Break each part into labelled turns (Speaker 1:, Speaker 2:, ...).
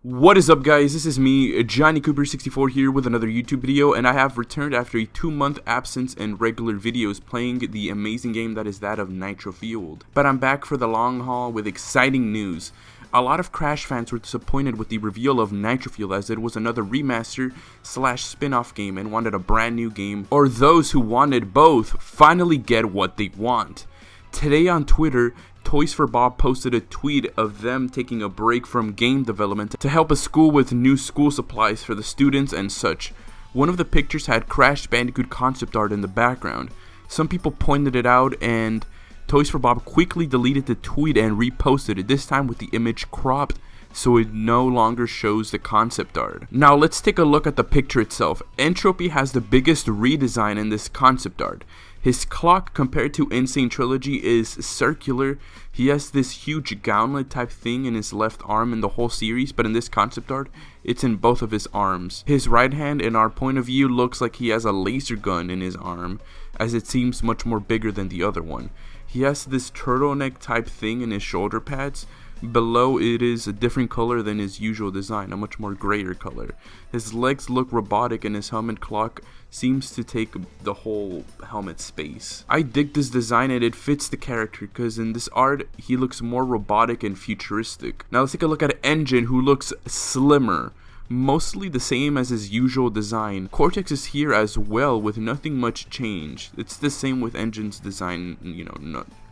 Speaker 1: What is up, guys? This is me, Johnny Cooper64 here with another YouTube video, and I have returned after a 2-month absence in regular videos playing the amazing game that is that of Nitro Fueled. But I'm back for the long haul with exciting news. A lot of Crash fans were disappointed with the reveal of Nitro Fueled, as it was another remaster slash spin-off game and wanted a brand new game, or those who wanted both finally get what they want. Today on Twitter, Toys for Bob posted a tweet of them taking a break from game development to help a school with new school supplies for the students and such. One of the pictures had Crash Bandicoot concept art in the background. Some people pointed it out, and Toys for Bob quickly deleted the tweet and reposted it, this time with the image cropped so it no longer shows the concept art. Now let's take a look at the picture itself. Entropy has the biggest redesign in this concept art. His clock compared to Insane Trilogy is circular. He has this huge gauntlet type thing in his left arm in the whole series, but in this concept art, it's in both of his arms. His right hand, in our point of view, looks like he has a laser gun in his arm, as it seems much more bigger than the other one. He has this turtleneck type thing in his shoulder pads. Below it is a different color than his usual design, a much more grayer color. His legs look robotic and his helmet clock seems to take the whole helmet space. I dig this design and it fits the character because in this art he looks more robotic and futuristic. Now let's take a look at Engine, who looks slimmer. Mostly the same as his usual design. Cortex is here as well with nothing much change. It's the same with Engine's design,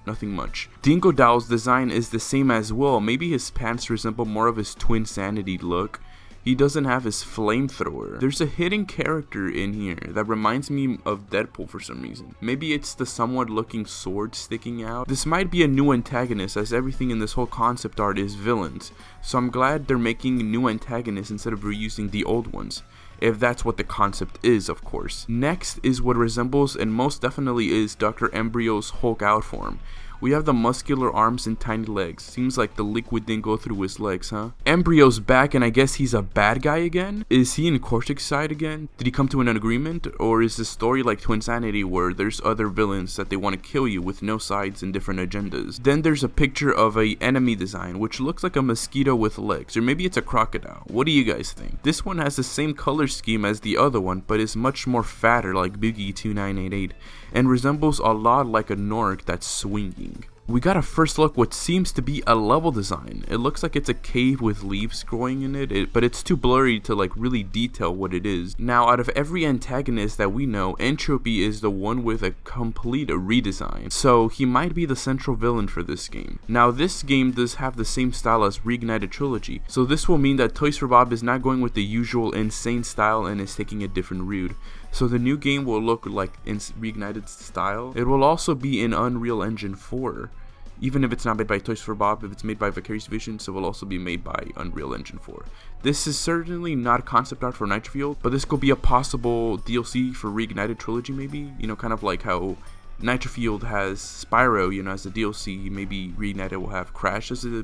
Speaker 1: nothing much. Dingo Dowl's design is the same as well. Maybe his pants resemble more of his Twin Sanity look. He doesn't have his flamethrower. There's a hidden character in here that reminds me of Deadpool for some reason. Maybe it's the somewhat looking sword sticking out. This might be a new antagonist, as everything in this whole concept art is villains. So I'm glad they're making new antagonists instead of reusing the old ones. If that's what the concept is, of course. Next is what resembles and most definitely is Dr. Embryo's Hulk out form. We have the muscular arms and tiny legs. Seems like the liquid didn't go through his legs, huh? Embryo's back, and I guess he's a bad guy again? Is he in Cortex side again? Did he come to an agreement? Or is this story like Twin Sanity where there's other villains that they want to kill you with no sides and different agendas? Then there's a picture of a enemy design which looks like a mosquito with legs, or maybe it's a crocodile. What do you guys think? This one has the same color scheme as the other one, but is much more fatter like Biggie 2988 and resembles a lot like a Nork that's swinging. We got a first look what seems to be a level design. It looks like it's a cave with leaves growing in it, but it's too blurry to like really detail what it is. Now out of every antagonist that we know, Entropy is the one with a complete redesign, so he might be the central villain for this game. Now this game does have the same style as Reignited Trilogy, so this will mean that Toys for Bob is not going with the usual insane style and is taking a different route. So the new game will look like in Reignited style. It will also be in Unreal Engine 4. Even if it's not made by Toys for Bob, if it's made by Vicarious Visions, it will also be made by Unreal Engine 4. This is certainly not concept art for Nitro Fueled, but this could be a possible DLC for Reignited Trilogy maybe. Kind of like how Nitro Fueled has Spyro, as a DLC. Maybe Reignited will have Crash as a,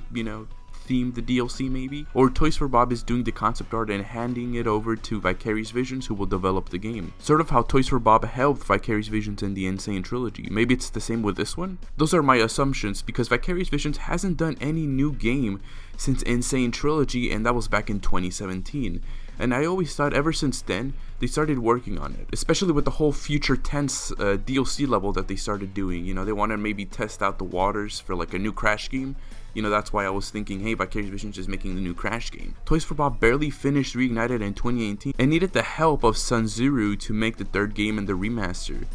Speaker 1: themed DLC maybe. Or Toys for Bob is doing the concept art and handing it over to Vicarious Visions, who will develop the game. Sort of how Toys for Bob helped Vicarious Visions in the Insane Trilogy. Maybe it's the same with this one? Those are my assumptions, because Vicarious Visions hasn't done any new game since Insane Trilogy, and that was back in 2017. And I always thought ever since then, they started working on it. Especially with the whole Future Tense DLC level that they started doing. They want to maybe test out the waters for like a new Crash game. That's why I was thinking, hey, Vicarious Visions is making the new Crash game. Toys for Bob barely finished Reignited in 2018 and needed the help of Sanzuru to make the third game in the remaster.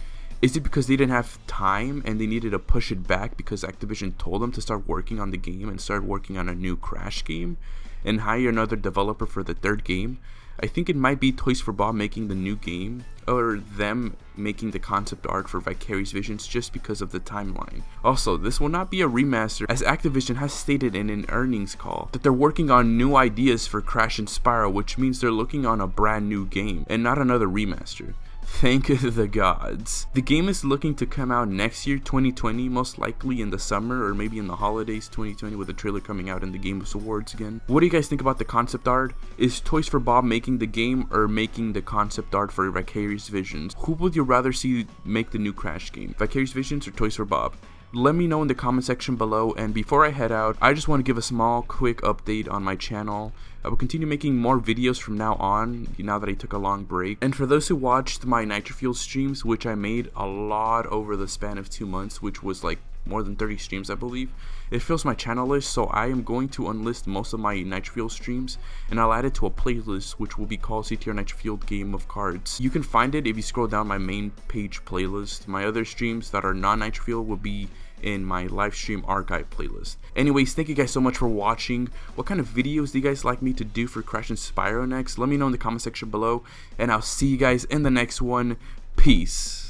Speaker 1: Is it because they didn't have time and they needed to push it back because Activision told them to start working on the game and start working on a new Crash game and hire another developer for the third game? I think it might be Toys for Bob making the new game, or them making the concept art for Vicarious Visions just because of the timeline. Also, this will not be a remaster, as Activision has stated in an earnings call that they're working on new ideas for Crash and Spyro, which means they're looking on a brand new game and not another remaster. Thank the gods. The game is looking to come out next year, 2020, most likely in the summer or maybe in the holidays 2020, with a trailer coming out in the Game Awards again. What do you guys think about the concept art? Is Toys for Bob making the game or making the concept art for Vicarious Visions? Who would you rather see make the new Crash game? Vicarious Visions or Toys for Bob? Let me know in the comment section below, and before I head out, I just want to give a small quick update on my channel. I will continue making more videos from now on, now that I took a long break. And for those who watched my Nitro Fuel streams, which I made a lot over the span of 2 months, which was like more than 30 streams I believe, it fills my channel list, so I am going to unlist most of my Nitro Fuel streams and I'll add it to a playlist which will be called CTR Nitro Fuel Game of Cards. You can find it if you scroll down my main page playlist. My other streams that are non-Nitro Fuel will be in my live stream archive playlist. Anyways, thank you guys so much for watching. What kind of videos do you guys like me to do for Crash and Spyro next? Let me know in the comment section below, and I'll see you guys in the next one. Peace.